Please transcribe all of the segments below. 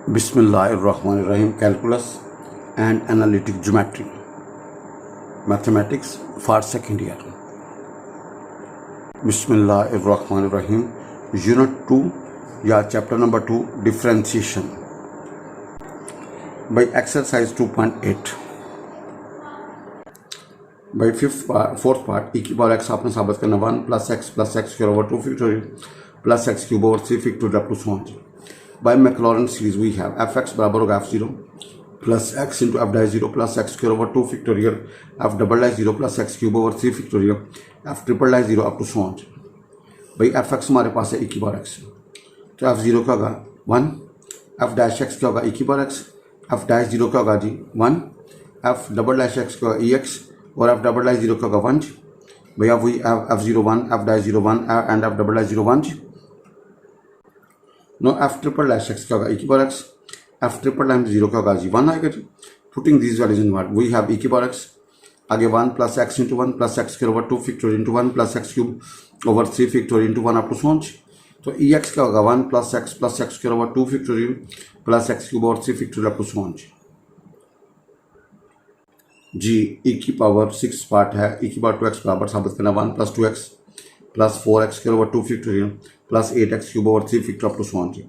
Bismillahirrahmanirrahim. Calculus and Analytic Geometry, Mathematics for second year. Bismillahirrahmanirrahim. Unit 2 या chapter number 2 differentiation by exercise 2.8 by fourth part e की power x आपने साबित करना 1 plus x square over 2 factorial plus x cube over 3 factorial up to so on. By Maclaurin series we have fx बराबर होगा f0 plus x into f dash 0 plus x square over 2 factorial f double dash 0 plus x cube over 3 factorial f triple dash 0 up to so on. भाई fx हमारे पास है e की power x, तो f0 क्या होगा 1, f dash x क्या होगा e की पावर x, f dash 0 क्या होगा जी 1, f double dash x क्या होगा ex और f double dash 0 क्या होगा 1. भैया वही f0 1, f dash 0 1 and f double dash 0 1. No f triple dash x क्या होगा e की power x, f triple times 0 क्या होगा जी 1 आएगा जी. Putting this values in what we have e की पावर x आगे 1 plus x into 1 plus x square over 2 factorial into 1 plus x cube over 3 factorial into 1 up to so on. तो ex क्या होगा 1 plus x square over 2 factorial plus x cube over 3 factorial up to so on जी. e की power 6 part है, e की power 2x बराबर साबित करना 1 plus 2x plus 4x square over 2 factorial plus 8x cube over 3 factor up to so on जी.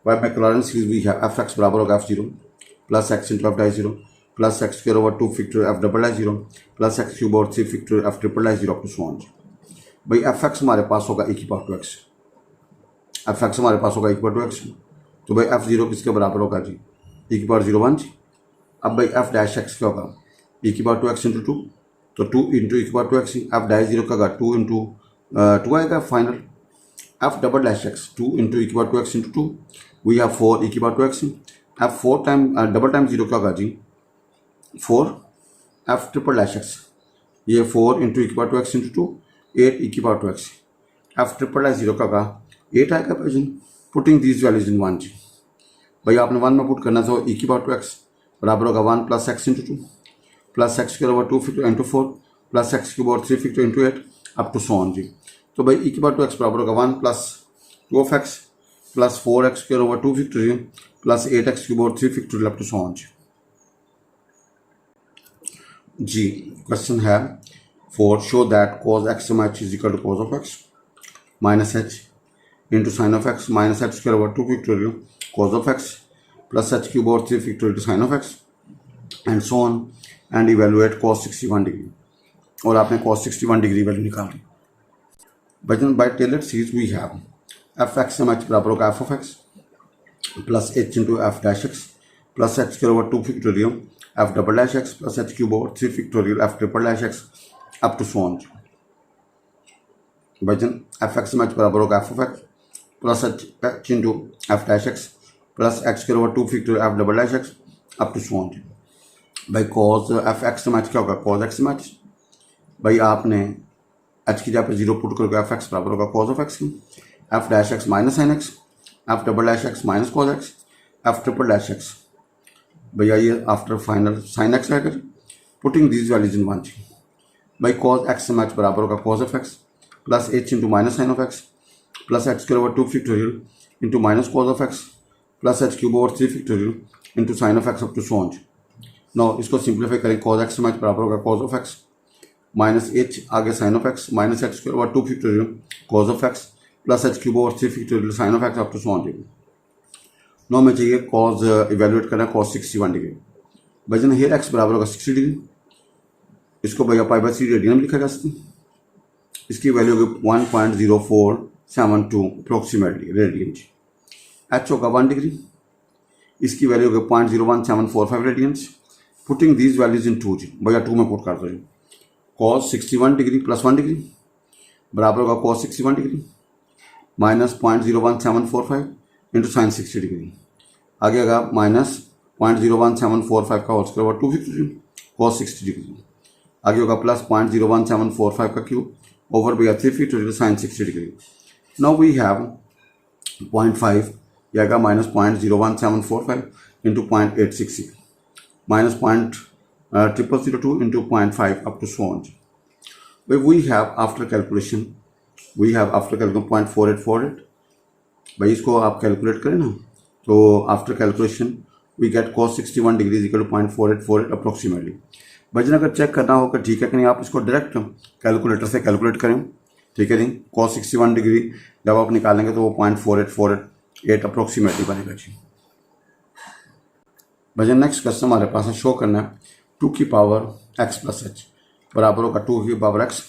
By Maclaurin series we have fx बराबर होगा f0 plus x into f dash 0 plus x square over 2 factor f double dash 0 plus x cube over 3 factor f triple dash 0 up to so on जी. भाई fx हमारे पास होगा e की power 2x, fx हमारे पास होगा e की power 2x, तो भाई f0 किसके बराबर होगा जी e की पावर 0 1 जी. अब भाई f dash x क्या होगा e की पावर 2x इंटू 2, तो 2 इंटू e की पावर 2x, f dash 0 का होगा 2 इंटू 2 आएगा final. f double dash x 2 into e की power 2x into 2 we have 4 e की power 2x. f 4 time double time 0 क्या होगा जी 4, f ट्रिपल डैश x ये 4 इंटू e की पावर 2x इंटू 2 8 e की power 2x, f triple dash 0 का होगा 8 आएगा भाई. पुटिंग दीज वैल्यूज इन 1 जी. भाई आपने 1 में पुट करना था e की पावर 2x बराबर होगा 1 plus x into 2 plus x square over 2 factor into 4 plus x cube over 3 factor into 8 up to so on जी. तो भाई e की पावर 2x बराबर होगा 1 plus 2 of x plus 4x square over 2 factorial plus 8x cube over 3 factorial up to so on जी. Question है 4 show that cos x h is equal to cos of x minus h into sine of x minus h square over 2 factorial cos of x plus h cube over 3 factorial to sine of x and so on and evaluate cos 61 degree. और आपने cos 61 degree value निकाल ली. बचन by Taylor series we have f x M H बराबर होगा F of x plus H into F dash x plus H square over 2 factorial F double dash x plus H cube over 3 factorial F triple dash X up to so on. बचन F x M H बराबर होगा F of x plus H into F dash x plus x square over 2 factorial F double dash X up to so on. भाई cos F x M H क्या होगा cos x M H. भाई आपने h की जगह पर 0 put करके F x बराबर होगा कॉज ऑफ एक्स की f dash x minus sine x f double dash x minus cos x F triple dash x. भैया ये आफ्टर फाइनल साइन एक्स रहेगा. पुटिंग दिस वैल्यूज इन 1 जी. भाई cos x M H बराबर होगा cos of x plus H into minus sine of x plus x square over 2 factorial into minus cos of x plus H cube over 3 factorial into sine of X up to so on. Now इसको simplify करें cos x M H बराबर होगा cos of X minus H आगे sine of X minus X square over 2 factorial cos of x plus H cube over 3 factorial sine of X up to so on. Now में चाहिए cos evaluate करना cos 61 degree. भजन here X बराबर होगा 60 degree. इसको भैया pi by 3 radian में लिखा जा सकती. इसकी वैल्यू होगी 1.0472 अप्रोक्सीमेटली रेडियन. एच होगा 1 डिग्री. इसकी वैल्यू होगी 0.01745 radians. Putting these values in 2 जी. भैया 2 में पुट कर दो. cos 61 डिग्री प्लस 1 डिग्री बराबर होगा cos 61 degree minus 0.01745 into sine 60 degree. आगे आगा माइनस 0.01745 का whole square over 2 factorial cos 60 degree. आगे होगा प्लस 0.01745 का क्यूब ओवर भैया 3 factorial sine 60 degree. Now we have 0.5 ये आएगा minus 0.01745 into 0.866 minus 0.0002 into 0.5 up to so on. But we have after calculation 0.4848. भाई इसको आप कैलकुलेट करें ना तो after calculation we get cos 61 degree is equal to 0.4848 approximately. भाईजान अगर चेक करना हो कि ठीक है कि नहीं, आप इसको डायरेक्ट कैलकुलेटर से कैलकुलेट करें, ठीक है जी। cos 61 डिग्री जब आप निकालेंगे तो वो 0.4848 अप्रोक्सीमेटली बनेगा जी। भाईजान नेक्स्ट क्वेश्चन हमारे पास है, शो करना है 2 की पावर x प्लस एच बराबर होगा 2 की पावर x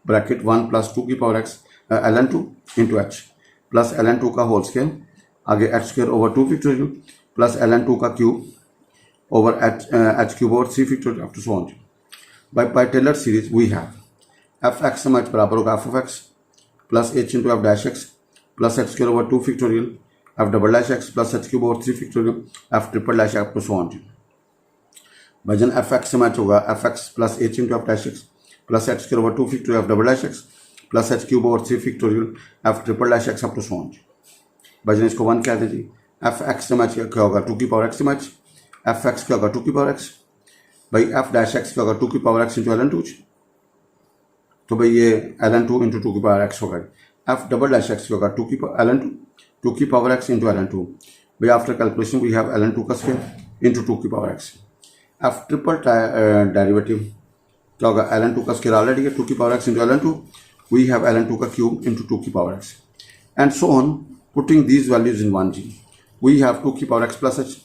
ब्रैकेट 1 प्लस 2 की power x ln2 into h plus ln2 का होल स्केयर, आगे h square over 2 factorial plus ln2 का cube over h cube over 3 factorial up to so on. By Taylor series we have f x h बराबर होगा F of x plus H into F dash x plus H square over 2 factorial F double dash x plus H cube over 3 factorial F triple dash up to so on. भाईजान F X match होगा F X plus H into F dash x plus H square over 2 factorial F double dash x plus H cube over 3 factorial F triple dash X up to so on. भाईजान इसको 1 कहते जी। F X match क्या होगा 2 की power x match, F x क्या होगा 2 की power X, भाई एफ डैश एक्स क्या होगा 2 की पावर एक्स इंटू ln2, तो भाई ये ln2 इंटू 2 की पावर एक्स होगा। एफ डबल डैश एक्स क्या होगा 2 की ln2 2 की पावर एक्स इंटू ln2, भाई after calculation we have ln2 का स्क्वायर इंटू 2 की power X. F triple derivative क्या होगा ln2 का स्क्वायर ऑलरेडी है 2 की power X into ln2, we have ln2 का क्यूब इंटू 2 की power X and so on. Putting these values in 1 G we have 2 की power X plus H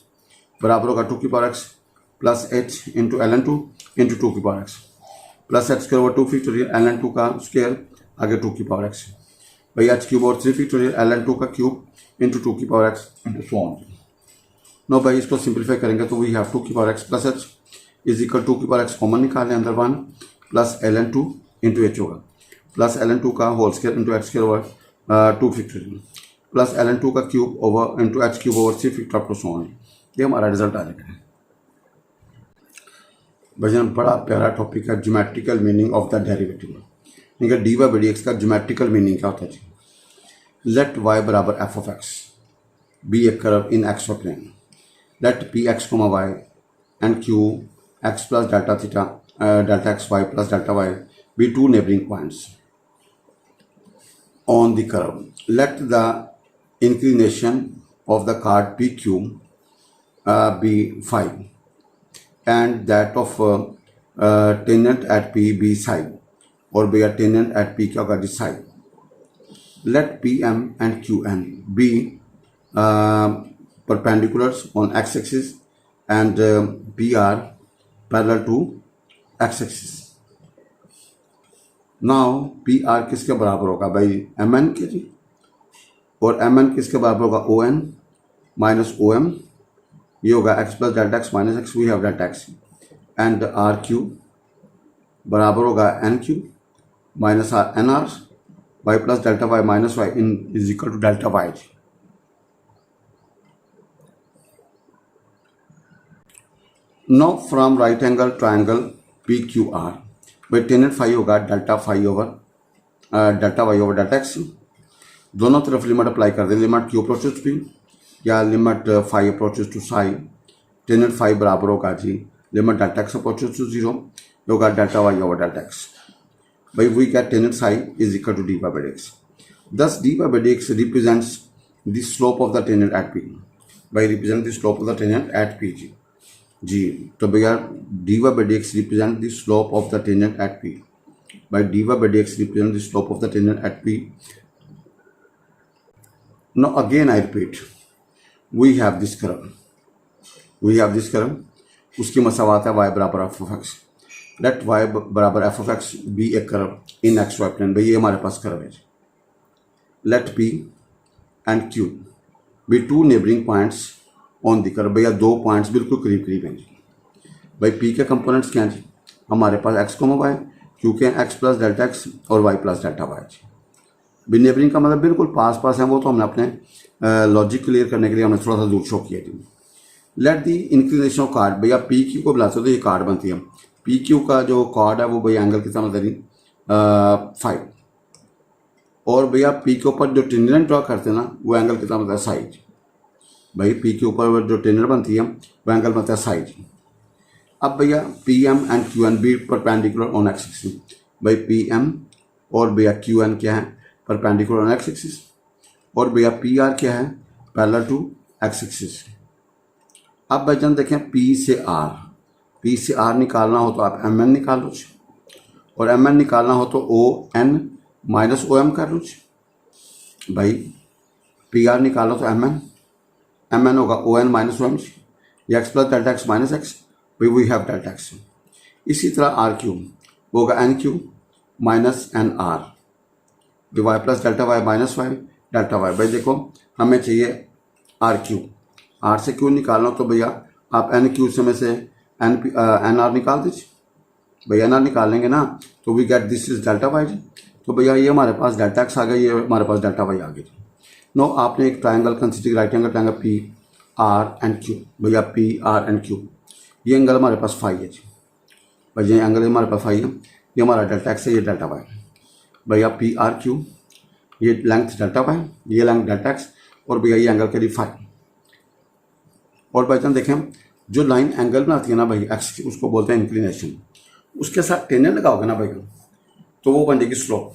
बराबर होगा 2 की power X plus H into ln2 into 2 की power X plus H square over 2 factorial ln2 का square आगे 2 की power X, भाई H cube over 3 factorial ln2 का क्यूब इंटू 2 की power X into so on. Now भाई इसको simplify करेंगे तो वी हैव 2 की power X plus H is equal 2 की पावर एक्स कॉमन निकालें अंदर 1 प्लस ln2 इंटू एच होगा प्लस ln2 का whole square into H square over 2 factorial plus ln2 का cube over into H cube over 3 factorial to so on. ये हमारा result आ जाएगा। भाईजान बड़ा प्यारा टॉपिक है geometrical meaning of the derivative. ठीक है, D Y by D X का ज्योमेट्रिकल मीनिंग क्या होता है जी। लेट वाई बराबर F of X be a curve in X plane, let P X comma Y and Q X plus delta theta delta X Y plus delta Y be two neighbouring points on the curve. Let the inclination of the chord PQ be phi and that of tangent at P be psi or be a tangent at P क्या होगा psi. Let PM and QN be perpendiculars on x-axis and PR parallel to x-axis. Now P R किसके बराबर होगा भाई M N के जी, और M N किसके बराबर होगा O N minus O M, ये होगा X plus delta X minus X we have delta X and R Q बराबर होगा N Q minus R N R Y plus delta Y minus Y in is equal to delta Y. Now from right angle triangle P Q R भाई tan phi होगा delta phi over delta Y over delta X, दोनों तरफ limit apply कर दें, limit Q approaches P या limit phi approaches to psi, tangent phi बराबर होगा जी limit delta X approaches to zero होगा delta Y over delta X, भाई we get tangent psi is equal to D by D X. Thus D by D X represents the slope of the tangent at P, भाई represent the slope of the tangent at P जी, तो भैया D Y by D X represent the slope of the tangent at P, by D Y by D X represent the slope of the tangent at P. Now again I repeat we have this curve, उसकी मसावात है Y बराबर F of X, let Y बराबर F of X be a curve in X Y plane, भाई ये हमारे पास curve है। Let P and Q be two neighbouring points on the curve, भैया दो पॉइंट्स बिल्कुल करीब करीब हैं जी। भाई पी के कंपोनेंट्स क्या हैं जी, हमारे पास एक्स कोमा वाई, क्यू के एक्स प्लस डेल्टा एक्स और वाई प्लस डेल्टा वाई जी। भी नेबरिंग का मतलब बिल्कुल पास पास है, वो तो हमने अपने लॉजिक क्लियर करने के लिए हमने थोड़ा सा दूर शो किया जी। Let the inclination of chord, भैया पी क्यू को बुलाते हो तो ये कार्ड बनती है, पी क्यू का जो कार्ड है वो भैया एंगल कितना मतलब जी 5, और भैया पी के ऊपर जो टेंजेंट ड्रॉ करते हैं ना वो एंगल कितना मतलब साइड, भाई पी के ऊपर जो टेंजेंट बनती है वो एंगल बनता है साइड। अब भैया P M and Q N be perpendicular on X axis, भाई पी एम और भैया क्यू एन क्या है परपेंडिकुलर ऑन एक्स एक्सिस, और भैया पी आर क्या है पैरेलल टू एक्स एक्सिस। अब भाईजान देखें पी से आर निकालना हो तो आप एम एन निकाल लो, और एम एन निकालना हो तो O N minus O M कर लो भाई। पी आर निकालो तो एम एन होगा O N minus O M, X plus delta X minus X, भाई वी हैव डेल्टा एक्स। इसी तरह आर क्यू होगा N Q minus N R, Y plus delta Y minus Y delta Y. भाई देखो हमें चाहिए R Q, R से Q निकालना तो भैया आप एन क्यू से में से एन आर निकाल दीजिए। भैया एन आर निकाल लेंगे ना तो we get this is delta Y. तो भैया ये हमारे पास डेल्टा एक्स आ गया, ये हमारे पास डेल्टा वाई आ गई। नो आपने एक triangle consider, right angle triangle P R and Q. भैया पी आर एंड क्यू, ये एंगल हमारे पास फाई है जी। भैया ये एंगल हमारे पास फाई है, ये हमारा डेल्टा एक्स है, ये डेल्टा वाई। भैया पी आर क्यू, ये लेंथ डेल्टा वाई, ये लेंथ डेल्टा एक्स, और भैया ये एंगल करीब फाई। और भाई जान देखें जो लाइन एंगल बनाती है ना भाई एक्स की, उसको बोलते हैं इंक्लिनेशन। उसके साथ टेंजेंट लगाओगे ना भाई तो वो बन जाएगी स्लोप।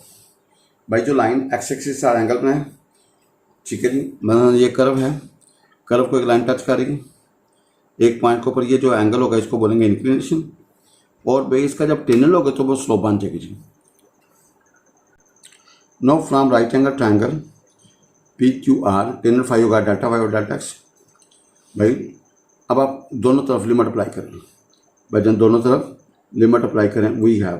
भाई जो लाइन एक्स एक्सिस से एंगल बनाए, ठीक है जी, मतलब ये कर्व है, कर्व को एक लाइन टच करेगी, एक पॉइंट के ऊपर ये जो एंगल होगा इसको बोलेंगे इंक्लिनेशन, और भाई इसका जब टेंजेंट होगा तो वो स्लोप बन जाएगी जी। Now from right angle triangle P Q R tangent phi होगा डेल्टा वाई और डेल्टा एक्स। भाई अब आप दोनों तरफ लिमिट अप्लाई करें, भाई जब दोनों तरफ लिमिट अप्लाई करें we have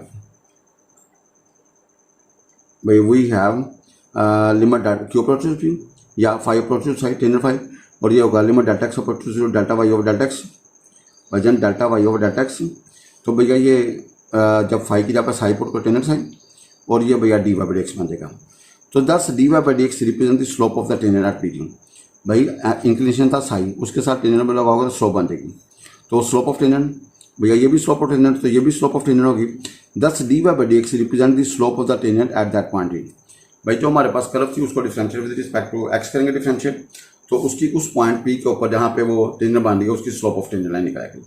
limit delta Q approaches to या phi approaches psi tangent phi, और ये होगा limit delta X approaches to delta Y over delta X. भाई जन delta Y over delta X, तो भैया ये जब फाई की जगह पर साई पुट को टेंजेंट साइन, और ये भैया D Y by D X बन जाएगा। तो thus D Y by D X represent the slope of the tangent at P D. भाई इंक्लिनेशन था साई, उसके साथ टेंजेंट में लगाओगे तो स्लोप बन जाएगी। तो स्लोप ऑफ टेंजेंट, भैया ये भी स्लोप ऑफ टेंजेंट, तो ये भी स्लोप ऑफ टेंजेंट होगी। Thus D Y by D X represent the slope of the tangent at that point D. भाई जो हमारे पास कर्व थी उसको differentiate with respect to X करेंगे डिफरेंशिएट, तो उसकी उस पॉइंट पी के ऊपर जहाँ पे वो टेंजेंट बन रही है उसकी स्लोप ऑफ टेंजेंट लाइन निकालेगी।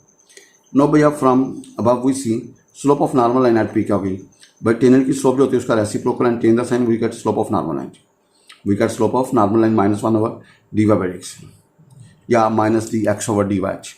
नो भैया from above we see slope of normal line at P क्या होगी। भाई टेंजेंट की स्लोप जो होती है उसका reciprocal and change the sign, we get slope of normal line, we get slope of normal line minus one over D Y by X, या minus D X over D Y H.